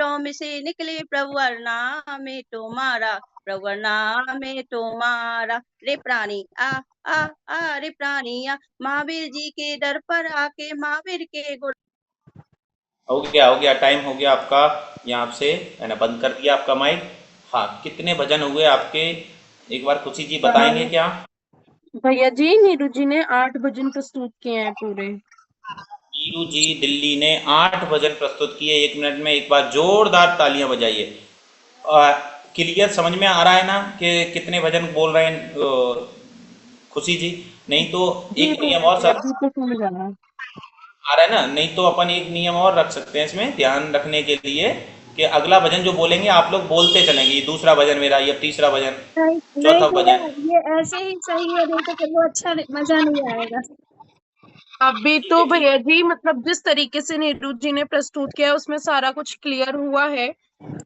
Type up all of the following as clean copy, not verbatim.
पेटों में से निकले प्रभुवर नाम है तुम्हारा, प्रभुवर नाम है तुम्हारा। रे प्राणी आ आ आ रे प्राणिया, महावीर जी के दर पर आके महावीर के गुण। हो गया, टाइम हो गया आपका। यहाँ से मैंने बंद कर दिया आपका माइक। हाँ, कितने भजन हुए आपके, एक बार खुशी जी बताएंगे क्या? भैया जी, नीरू जी ने 8 भजन प्रस्तुत किए हैं पूरे। नीरू जी दिल्ली ने 8 भजन प्रस्तुत किए 1 मिनट में। एक बार जोरदार तालियां बजाइए। क्लियर समझ में आ रहा है ना कि कितने भजन बोल रहे हैं खुशी जी? नहीं तो जी एक नियम भैया और जी, सब अभी तो समझ आ रहा है। आ रहा है ना? नहीं तो अपन एक नियम और रख सकते हैं इसमें ध्यान रखने के लिए कि अगला भजन जो बोलेंगे आप लोग बोलते चलेंगे। ये दूसरा भजन मेरा, ये तीसरा भजन, नहीं नहीं चौथा भैया, भजन। ये ऐसे ही सही है, नहीं तो फिर वो मजा नहीं आएगा। अभी ठीक तो है, ठीक। भैया जी मतलब जिस तरीके से नीरू जी ने प्रस्तुत किया उसमें सारा कुछ क्लियर हुआ है।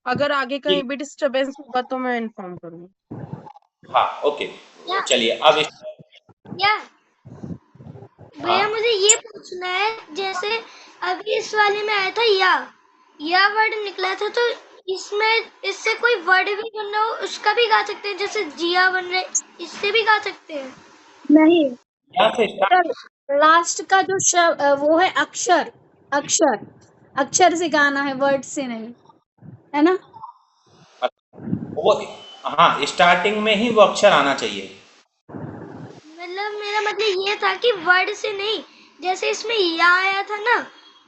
अगर आगे कहीं ठीक। भी डिस्टरबेंस होगा तो मैं इन्फॉर्म करूंगी। हाँ, ओके। या चलिए अब या हाँ, भैया मुझे ये पूछना है, जैसे अभी इस वाले में आया था या वर्ड निकला था, तो इसमें इससे कोई वर्ड भी बनना हो उसका भी गा सकते हैं, जैसे जिया बन रहे, इससे भी गा सकते हैं? नहीं यहाँ से स्टार्ट। सर, लास्ट का जो वो है अक्षर, अक्षर अक्षर से गाना है, वर्ड से नहीं, है ना? वो, हाँ, स्टार्टिंग में ही वो अक्षर आना चाहिए। मतलब मेरा मतलब ये था कि वर्ड से नहीं, जैसे इसमें या आया था ना,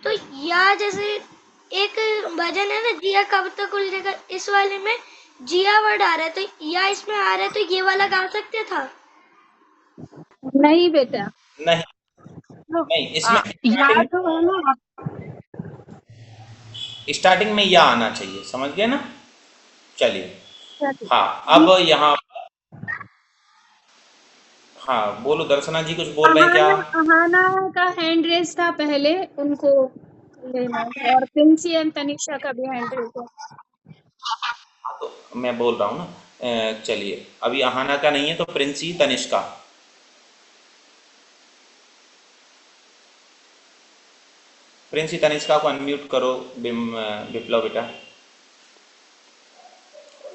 तो या जैसे एक भजन है ना, जिया कब तक उलझेगा, इस वाले में जिया वर्ड आ रहा है, तो या इसमें आ रहा है, तो ये वाला गा सकते था? नहीं बेटा, नहीं, तो नहीं, इसमें याद तो है ना। स्टार्टिंग में या आना चाहिए, समझ गए ना? चलिए। चलिए। हाँ, अब यहाँ, हाँ बोलो, दर्शना जी कुछ बोल रहे हैं क्या? अहाना, अहाना का हैंड रेस था पहले, उनको लेना है, और प्रिंसी एंड तनिषा का भी हैंड रेस है। हाँ, तो मैं बोल रहा हूँ ना। चलिए, अभी अहाना का नहीं है तो प्रिंसी तनिष्का। प्रिंसी तनिष्का को अनम्यूट करो। विप्लव बेटा।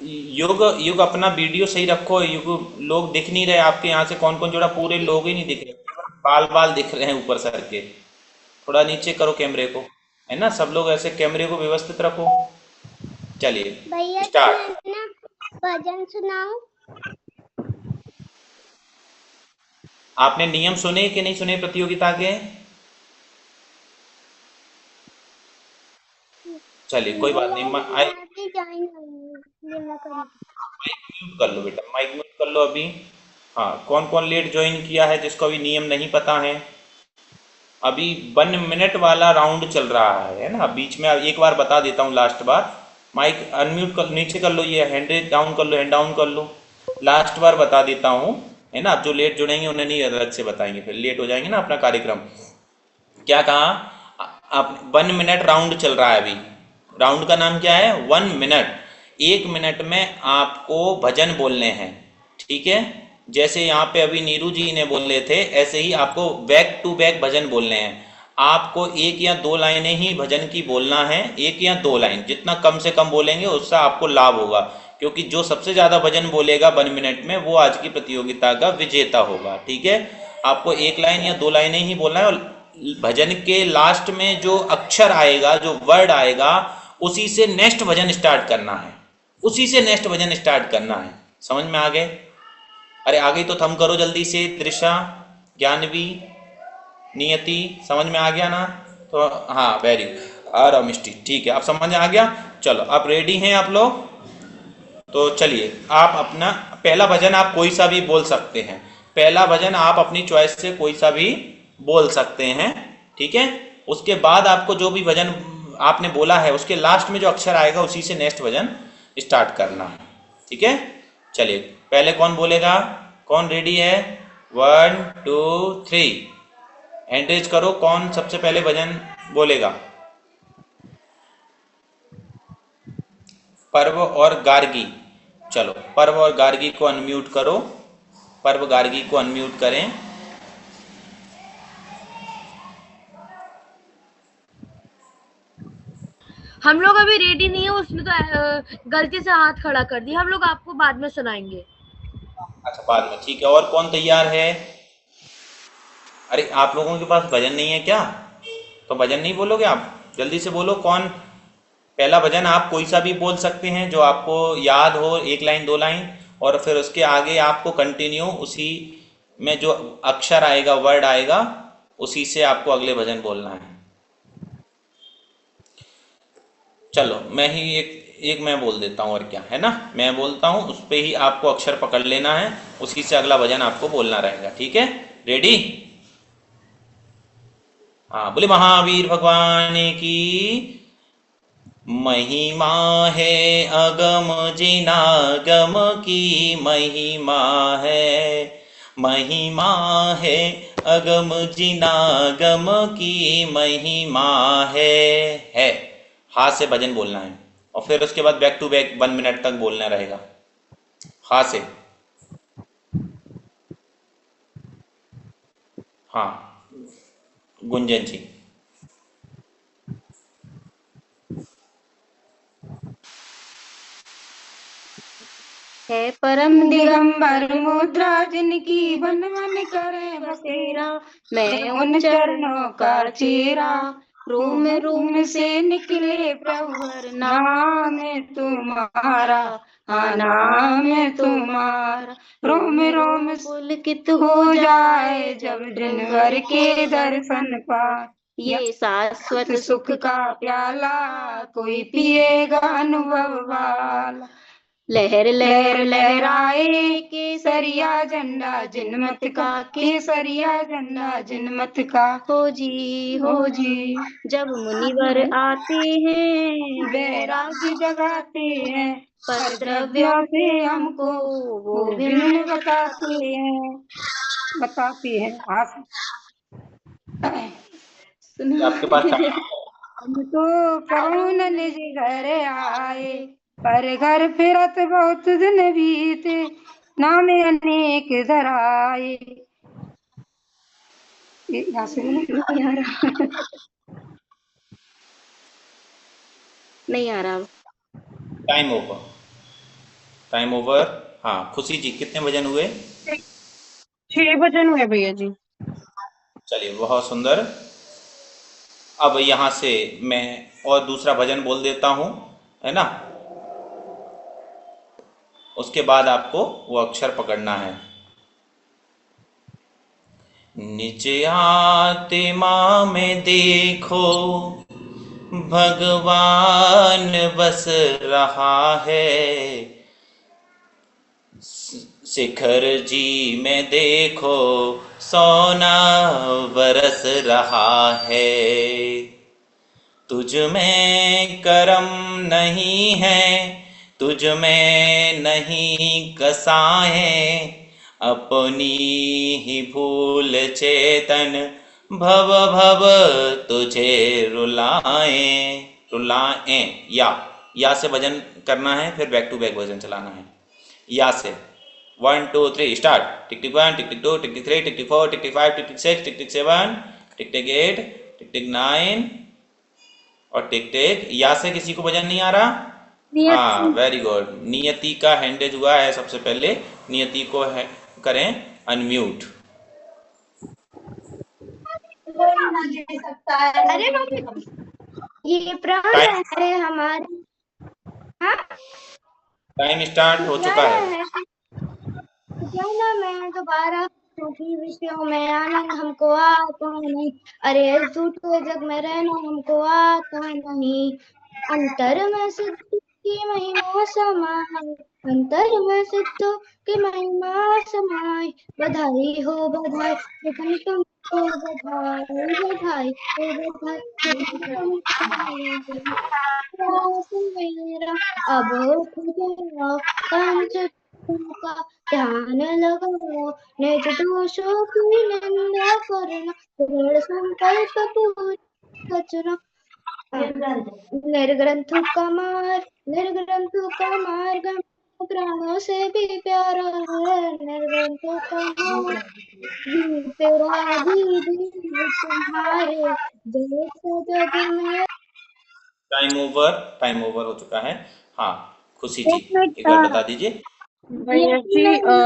युग, युग अपना वीडियो सही रखो। युग, लोग दिख नहीं रहे आपके यहाँ से कौन कौन जोड़ा, पूरे लोग ही नहीं दिख रहे, बाल बाल दिख रहे हैं ऊपर सर के। थोड़ा नीचे करो कैमरे को, है ना? सब लोग ऐसे कैमरे को व्यवस्थित रखो। चलिए भैया जी स्टार्ट। मैं ना भजन सुनाऊं? आपने नियम सुने कि नहीं सुने प्रतियोगिता के? चलिए कोई बात नहीं। भैया जी माइक मैं अभी ज्वाइन हुई, ये मैं करूँ? म्यूट कर लो बेटा, माइक म्यूट कर लो अभी। हाँ, कौन कौन लेट ज्वाइन किया है जिसको अभी नियम नहीं पता है? अभी 1 मिनट वाला राउंड चल रहा है ना? बीच में एक बार बता देता हूँ, लास्ट बार। माइक अनम्यूट कर, नीचे कर लो, ये हैंड डाउन कर लो, हैंड डाउन कर लो। लास्ट बार बता देता हूँ, है ना? अब जो लेट जुड़ेंगे उन्हें नहीं अलग से बताएंगे, फिर लेट हो जाएंगे ना अपना कार्यक्रम। क्या कहा? अब 1 मिनट राउंड चल रहा है अभी। राउंड का नाम क्या है? 1 मिनट। 1 मिनट में आपको भजन बोलने हैं, ठीक है? जैसे यहाँ पे अभी नीरू जी ने बोले थे, ऐसे ही आपको बैक टू बैक भजन बोलने हैं। आपको एक या दो लाइनें ही भजन की बोलना है, एक या दो लाइन। जितना कम से कम बोलेंगे उससे आपको लाभ होगा, क्योंकि जो सबसे ज्यादा भजन बोलेगा 1 मिनट में वो आज की प्रतियोगिता का विजेता होगा, ठीक है? आपको एक लाइन या दो लाइनें ही बोलना है, और भजन के लास्ट में जो अक्षर आएगा, जो वर्ड आएगा, उसी से नेक्स्ट भजन स्टार्ट करना है। उसी से नेक्स्ट भजन स्टार्ट करना है। समझ में आ गए? अरे आ गई तो थम करो जल्दी से। त्रिषा, ज्ञानवी, नियति, समझ में आ गया ना? तो हाँ, वेरी गुड। और मिष्टी, ठीक है, अब समझ में आ गया। चलो, अब रेडी हैं आप लोग? तो चलिए, आप अपना पहला भजन आप कोई सा भी बोल सकते हैं। पहला भजन आप अपनी चॉइस से कोई सा भी बोल सकते हैं, ठीक है? उसके बाद आपको जो भी भजन आपने बोला है उसके लास्ट में जो अक्षर आएगा उसी से नेक्स्ट भजन स्टार्ट करना है, ठीक है? चलिए, पहले कौन बोलेगा? कौन रेडी है? 1 2 3, हैंड रेज करो। कौन सबसे पहले भजन बोलेगा? पर्व और गार्गी। चलो, पर्व और गार्गी को अनम्यूट करो। पर्व गार्गी को अनम्यूट करें। हम लोग अभी रेडी नहीं है, उसने तो गलती से हाथ खड़ा कर दिया। हम लोग आपको बाद में सुनाएंगे। अच्छा, बाद में, ठीक है। और कौन तैयार है? अरे, आप लोगों के पास भजन नहीं है क्या? तो भजन नहीं बोलोगे आप? जल्दी से बोलो, कौन पहला भजन। आप कोई सा भी बोल सकते हैं जो आपको याद हो, एक लाइन दो लाइन, और फिर उसके आगे आपको कंटिन्यू उसी में जो अक्षर आएगा, वर्ड आएगा, उसी से आपको अगले भजन बोलना है। चलो, मैं ही एक एक मैं बोल देता हूँ, और क्या है ना, मैं बोलता हूँ, उस पे ही आपको अक्षर पकड़ लेना है, उसी से अगला भजन आपको बोलना रहेगा, ठीक है? रेडी? हाँ, बोले महावीर भगवान की महिमा है, अगम जिनागम की महिमा है, महिमा है, अगम जिनागम की महिमा है। हाथ से भजन बोलना है, और फिर उसके बाद बैक टू बैक 1 मिनट तक बोलना रहेगा हाथ से। हाँ, गुंजन जी। है परम दिगंबर मुद्रा जिनकी बन बन करे बसेरा, मैं उन चरणों का चेहरा, रोम रोम से निकले प्रभुवर, नाम है तुम्हारा, हाँ नाम है तुम्हारा, रोम रोम पुलकित हो जाए जब दिन भर के दर्शन पाए, ये शाश्वत सुख का प्याला कोई पिएगा अनुभव वाला, लहर लहर लहराए केसरिया झंडा जिनमत का, केसरिया झंडा जिनमत का, हो जी जब मुनिवर आते हैं वैराग्य जगाते हैं, पर द्रव्यों से हमको वो भिन्न बताते हैं आपके पास टाइम हम तो कौन निज घर आए, पर घर फिरत बहुत दिन बीते, नाम अनेक धराए। यहाँ से नहीं आ रहा नहीं आ रहा। Time over, time over. हाँ, खुशी जी, कितने भजन हुए? 6 भजन हुए भैया जी। चलिए, बहुत सुंदर। अब यहाँ से मैं और दूसरा भजन बोल देता हूँ, है ना? उसके बाद आपको वो अक्षर पकड़ना है। निज आत्मा में देखो भगवान बस रहा है, शिखर जी में देखो सोना बरस रहा है, तुझ में करम नहीं है, तुझ में नहीं कसाए, अपनी ही भूल चेतन भव भव तुझे रुलाए। या से भजन करना है, फिर बैक टू बैक भजन चलाना है। या से 1 2 3 स्टार्ट। टिक टिक 1, टिक टिक 2, टिक टिक 3, टिक टिक 4, टिक टिक 5, टिक टिक 6, टिक टिक 7, टिक टिक 8, टिक टिक 9 और टिक टिक। या से किसी को भजन नहीं आ रहा? हाँ, वेरी गुड। नियति का हैंडेज हुआ है, सबसे पहले नियति को करें अनम्यूट। अरे ये प्राण है हमारे, टाइम स्टार्ट हो चुका है। जाना मैं दोबारा क्योंकि विषयों में आनंद हमको आता नहीं, अरे इस झूठे जग में रहना हमको आता नहीं, अंतर में सिद्ध की महिमा समाए, अंतर में सिद्ध की महिमा समाए, बधाई हो बधाई तुमको, बधाई बधाई हो मेरा, अब पंच का ध्यान लगाओ, निज दोषों की निंदा करना, दृढ़ संकल्प पूरी रचना, निर्ग्रंथ का मार्ग प्राणों से भी प्यारा है, निर्ग्रंथ का मार्ग तेरा भी तुम्हारे जैसा जग में। टाइम ओवर हो चुका है। हाँ खुशी जी एक मिनट एक बार बता दीजिए। भैया जी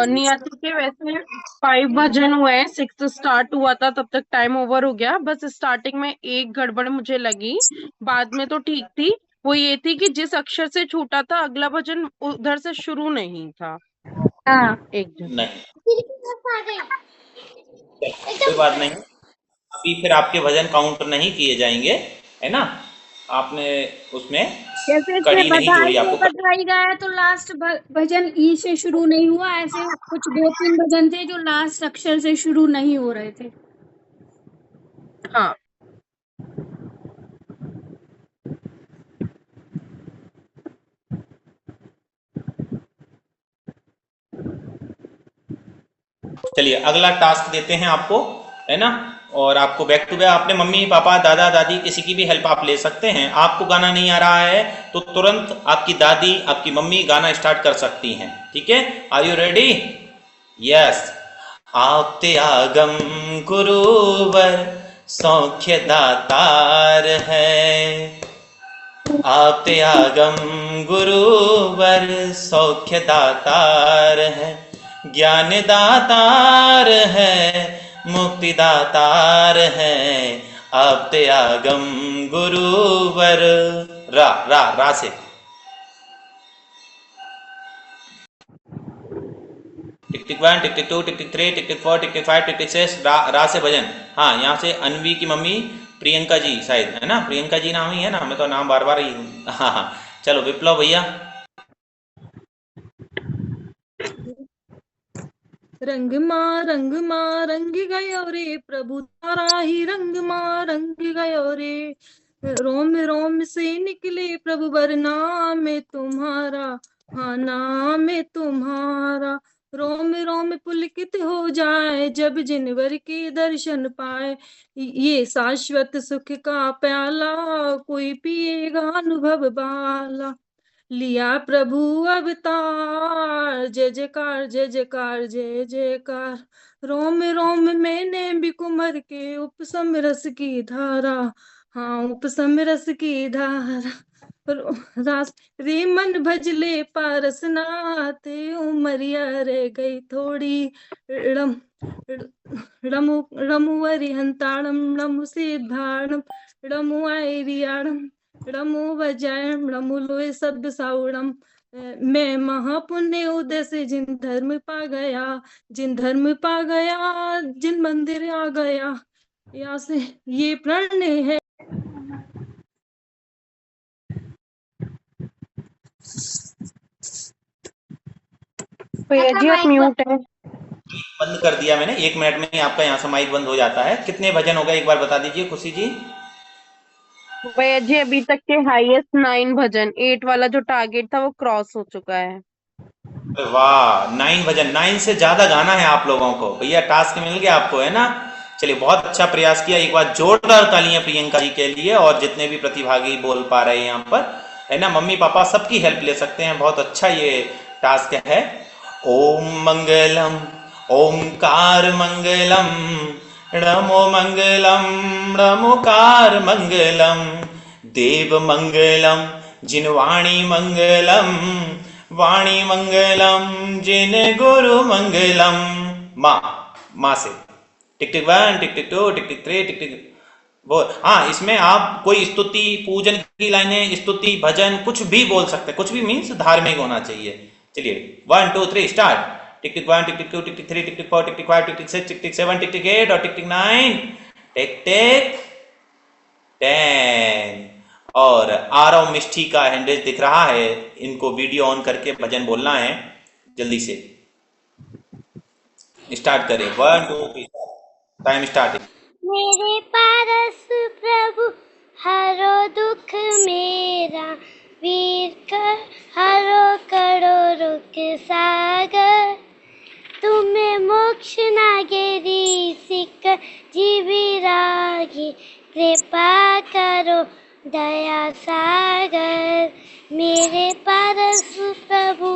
नियति के वैसे 5 भजन हुए हैं, 6 स्टार्ट हुआ था तब तक टाइम ओवर हो गया। बस स्टार्टिंग में एक गड़बड़ मुझे लगी, बाद में तो ठीक थी। वो ये थी कि जिस अक्षर से छूटा था अगला भजन उधर से शुरू नहीं था। हाँ एक जन नहीं कोई बात नहीं, अभी फिर आपके भजन काउंट नहीं किए जाएंगे, है ना। आपने उसमें जैसे इसमें कड़ी नहीं बधाई जोड़ी, हो आपको बधाई गाया तो लास्ट भजन ई से शुरू नहीं हुआ। ऐसे कुछ 2-3 भजन थे जो लास्ट अक्षर से शुरू नहीं हो रहे थे। हाँ चलिए अगला टास्क देते हैं आपको, है ना। और आपको बैक टू बैक अपने मम्मी पापा दादा दादी किसी की भी हेल्प आप ले सकते हैं। आपको गाना नहीं आ रहा है तो तुरंत आपकी दादी आपकी मम्मी गाना स्टार्ट कर सकती हैं, ठीक है। Are you ready? यस। आप त्यागम गुरुवर सौख्य दातार है, आप त्यागम गुरुवर सौख्य दातार है, ज्ञान दातार है, मुक्ति दातार है, आप त्यागम गुरुवर। रा रा रा से टिक टिक 1 टिक टिक 2 टिक टिक 3 टिक टिक 4 टिक टिक 5 टिक टिक 6 रा से भजन। हाँ यहाँ से अनवी की मम्मी प्रियंका जी शायद, है ना, प्रियंका जी नाम ही है ना, मैं तो नाम बार बार ही। हाँ हाँ चलो विप्लव भैया। रंग माँ रंग गयो रे प्रभु तारा ही रंग माँ रंग गयो रे, रोम रोम से निकले प्रभु बर नाम तुम्हारा, हाँ नाम तुम्हारा, रोम रोम पुलकित हो जाए जब जिनवर के दर्शन पाए, ये शाश्वत सुख का प्याला कोई पिएगा अनुभव बाला, लिया प्रभु अवतार जय जयकार जय जयकार जय जयकार, रोम रोम मैंने भी कुमर के उपसम रस की धारा, हाँ उपसम रस की धारा, रास रे मन भजले पारस नाथ, उमरिया रह गई थोड़ी, रम रमु रमुवरि हंताड़म रमु सिद्धाड़म रमु आयरियाड़म रमु वजायम रमु लोय सब साउड़म, मैं महापुण्य उदय से जिन धर्म पा गया, जिन धर्म पा गया जिन मंदिर आ गया, यहाँ से ये प्रण है। भैया जी आप म्यूट है। बंद कर दिया मैंने, 1 मिनट में ही आपका यहाँ से माइक बंद हो जाता है। कितने भजन हो गए एक बार बता दीजिए खुशी जी। भैया जी अभी तक के हाईएस्ट 9 भजन, 8 वाला जो टारगेट था वो क्रॉस हो चुका है। अरे वाह 9 भजन, 9 से ज्यादा गाना है आप लोगों को भैया, टास्क मिल गया आपको, है ना। चलिए बहुत अच्छा प्रयास किया, एक बार जोरदार तालियां प्रियंका जी के लिए और जितने भी प्रतिभागी बोल पा रहे हैं यहाँ पर, है ना। मम्मी पापा सबकी हेल्प ले सकते हैं, बहुत अच्छा ये टास्क है। ओम मंगलम ओमकार मंगलम णमो मंगलम णमोकार मंगलम, देव मंगलम जिनवाणी मंगलम वाणी मंगलम जिन गुरु मंगलम। माँ से टिक टिक 1 टिक टिक 2 टिक टिक 3 टिक टिक वो। हाँ इसमें आप कोई स्तुति पूजन की लाइनें स्तुति भजन कुछ भी बोल सकते हैं, कुछ भी मीन्स धार्मिक होना चाहिए। चलिए 1 2 3 स्टार्ट। टिक टिक 1 टिक टिक 2 टिक टिक 3 टिक टिक 4 टिक टिक 5 टिक टिक 6 टिक टिक 7 टिक टिक 8 और टिक टिक 9 टिक टिक 10। और आरव मिष्ठी का हैंडल दिख रहा है, इनको वीडियो ऑन करके भजन बोलना है, जल्दी से स्टार्ट करें। 1 2 3 टाइम स्टार्ट। मेरे पारस प्रभु हरो दुख मेरा, वीर कर हरो करो रुक सागर, तुम्हें मोक्ष नागेरी सिक जीवी रागी, कृपा करो दया सागर, मेरे पारस प्रभु।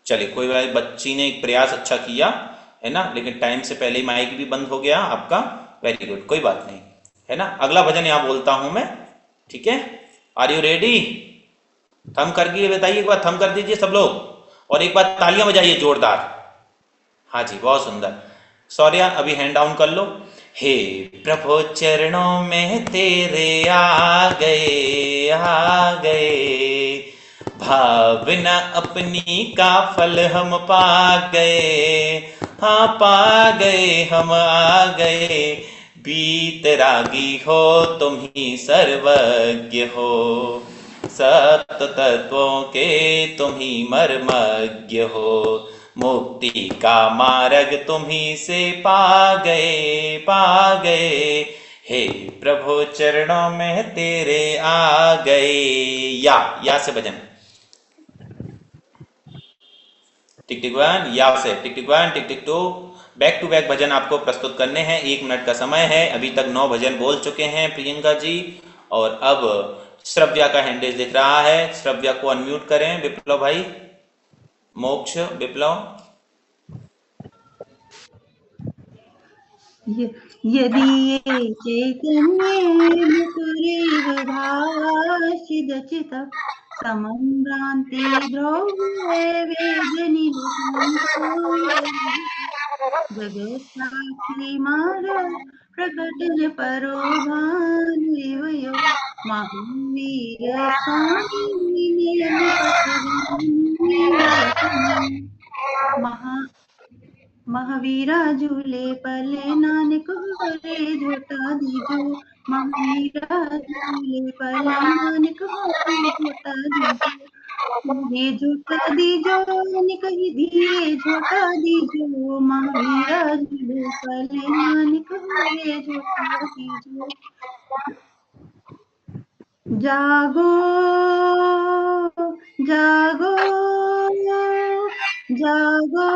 चलिए कोई बात, बच्ची ने एक प्रयास अच्छा किया, है ना, लेकिन टाइम से पहले ही माइक भी बंद हो गया आपका। वेरी गुड, कोई बात नहीं, है ना। अगला भजन यहाँ बोलता हूं मैं, ठीक है। Are you ready? थम करके बताइए, एक बार थम कर दीजिए सब लोग, और एक बार तालियां बजाइए जोरदार। हाँ जी, बहुत सुंदर। सौर्या अभी हैंड डाउन कर लो। हे प्रभु चरणों में तेरे आ गए, भावना अपनी का फल हम पा गए, हाँ पा गए, हम आ गए। बीतरागी हो तुम ही सर्वज्ञ हो, सप्त तत्वों के तुम ही मर्मज्ञ हो, मुक्ति का मार्ग तुम ही से पा गए। हे प्रभु चरणों में तेरे आ गए। या से भजन, टिक टिक वन, या से tick tick one, tick tick two, back to back भजन आपको प्रस्तुत करने हैं। 1 मिनट का समय है। अभी तक 9 भजन बोल चुके हैं प्रियंका जी, और अब श्रव्या का हैंडेज दिख रहा है। श्रव्या को अनम्यूट करें। विप्लव भाई, मोक्ष, विप्लव। यदि ये चैतन्ये मुकुरेव भाषिदचित समम्भ्रान्ते द्रव्ये जगत्साक्षी मार प्रकटन परो भानुवयो महावीर स्वामी महावीरा झूले पले नानक होरे झोटा दीजो, महावीरा झूले पले नानक होरे झोटा दीजो, ये झोटा दीजो निकही धीरे झोटा दीजो, महावीरा झूले पले नानक होरे झोटा दीजो। जागो जागो जागो,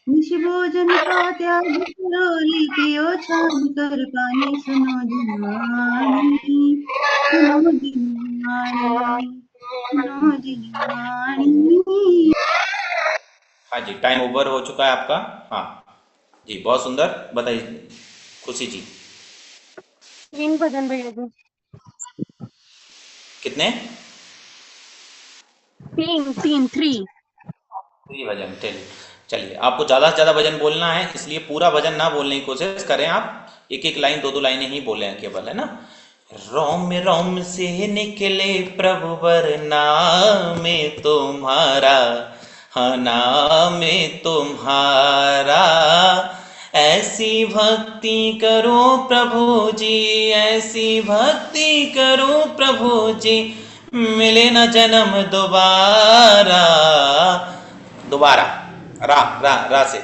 निश भोजन का त्याग करो, रीतियो छान कर पानी सुनो जिनवाणी, सुनो जिनवाणी, सुनो जिनवाणी। हाँ जी, टाइम ओवर हो चुका है आपका। हाँ जी, बहुत सुंदर। बताइए खुशी जी। 3 भजन भैया जी। कितने? 3 3 भजन। चलिए, आपको ज्यादा से ज्यादा भजन बोलना है, इसलिए पूरा भजन ना बोलने की कोशिश करें आप। एक एक लाइन, 2-2 लाइनें ही बोले हैं केवल, है ना। रोम रोम से निकले प्रभु वर नाम तुम्हारा, हाँ नाम तुम्हारा। ऐसी भक्ति करो प्रभु जी, ऐसी भक्ति करो प्रभु जी, मिले न जन्म दोबारा। रा से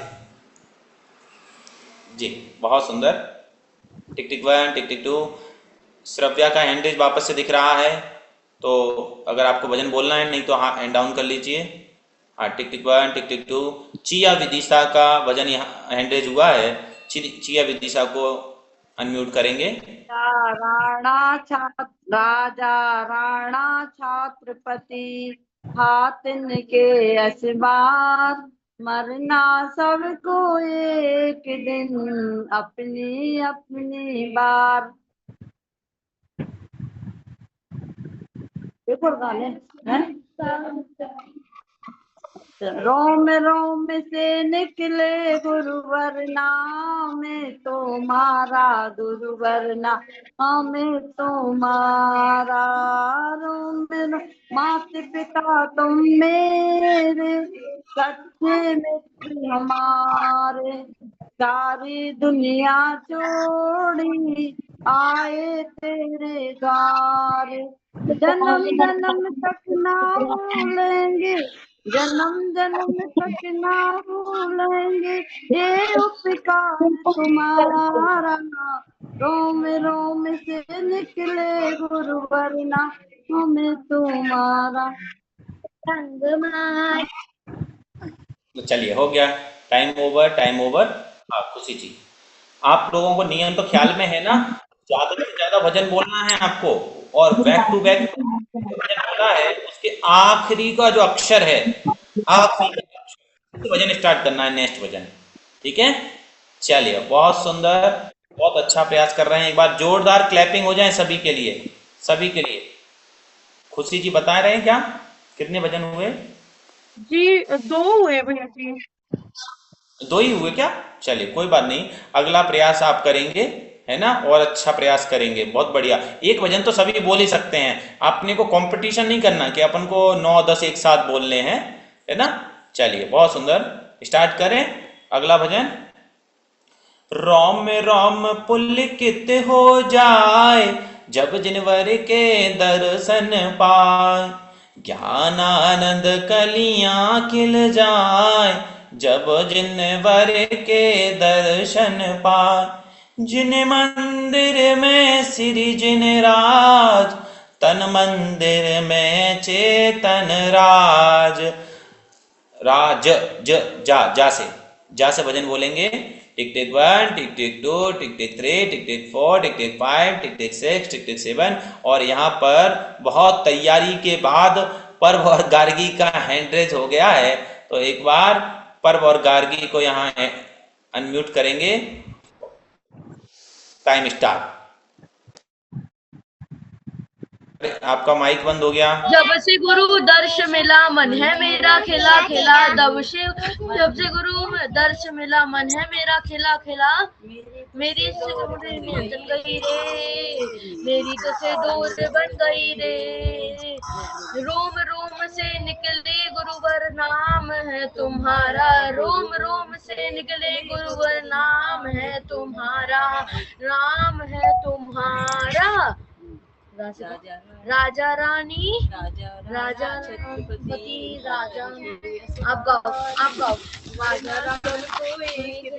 जी, बहुत सुंदर। टिक tick one, tick tick to. Shravya का हैंडेज वापस से दिख रहा है, तो अगर आपको भजन बोलना है, नहीं तो हाँ हैंड डाउन कर लीजिए। हाँ, टिक tick one, tick tick to. Chia Vidisha का भजन यहाँ हैंडेज हुआ है। चिया विदिशा को अनम्यूट करेंगे। राजा राणा छत्रपति, हाथ इनके असबार, मरना सबको एक दिन अपनी अपनी बार। पेपर गाने हैं। रोम रोम से निकले गुरुवर नाम तुम्हारा, गुरुवर नाम तुम्हारा। रोम रोम मात पिता तुम मेरे, सच्चे मित्र हमारे, सारी दुनिया छोड़ी आए तेरे द्वार। जन्म जन्म तक ना भूलेंगे, जन्म जन्म तक ना भूलेंगे, ये उपकार तुम्हारा। रोम रोम से निकले गुरुवर नाम तुम्हारा। तो चलिए, हो गया। Time over. हाँ खुशी जी, आप लोगों को नियम तो ख्याल में है ना, ज्यादा से ज्यादा भजन बोलना है आपको, और बैक टू बैक भजन बोला है, उसके आखिरी का जो अक्षर है, आखिरी का अक्षर भजन स्टार्ट करना है। नेक्स्ट भजन ठीक है, चलिए बहुत सुंदर, बहुत अच्छा प्रयास कर रहे हैं। एक बार जोरदार क्लैपिंग हो जाए सभी के लिए, सभी के लिए। खुशी जी बता रहे हैं क्या कितने भजन हुए? जी 2 हुए भैया जी। 2 ही हुए क्या? चलिए कोई बात नहीं, अगला प्रयास आप करेंगे, है ना, और अच्छा प्रयास करेंगे, बहुत बढ़िया। एक भजन तो सभी बोल ही सकते हैं, आपने को कंपटीशन नहीं करना कि अपन को 9-10 एक साथ बोलने हैं, है ना। चलिए बहुत सुंदर, स्टार्ट करें अगला भजन। रोम रोम पुलकित हो जाए जब जिनवर के दर्शन पाए, ज्ञान आनंद कलियां खिल जाए जब जिनवर के दर्शन पाए, जिन मंदिर में श्री जिन राज, तन मंदिर में चेतन राज। राज जा से भजन बोलेंगे। टिक टिक 1, टिक टिक 2, टिक टिक 3, टिक टिक 4, टिक टिक 5, टिक टिक 6, टिक टिक 7। और यहाँ पर बहुत तैयारी के बाद पर्व और गार्गी का हैंड रेज हो गया है, तो एक बार पर्व और गार्गी को यहाँ अनम्यूट करेंगे। Time start. आपका माइक बंद हो गया। जब से गुरु दर्श मिला मन है मेरा खिला खिला, जब से गुरु दर्श मिला मन है मेरा खिला खिला, मेरी जल गई रे, मेरी तो से दूर बन गई रे, रोम रोम से निकले गुरुवर नाम है तुम्हारा, रोम रोम से निकले गुरुवर नाम है तुम्हारा, नाम है तुम्हारा। राजा रानी राजा छत्रपति राजा। आप गाओ, आप गाओ। राजा रानी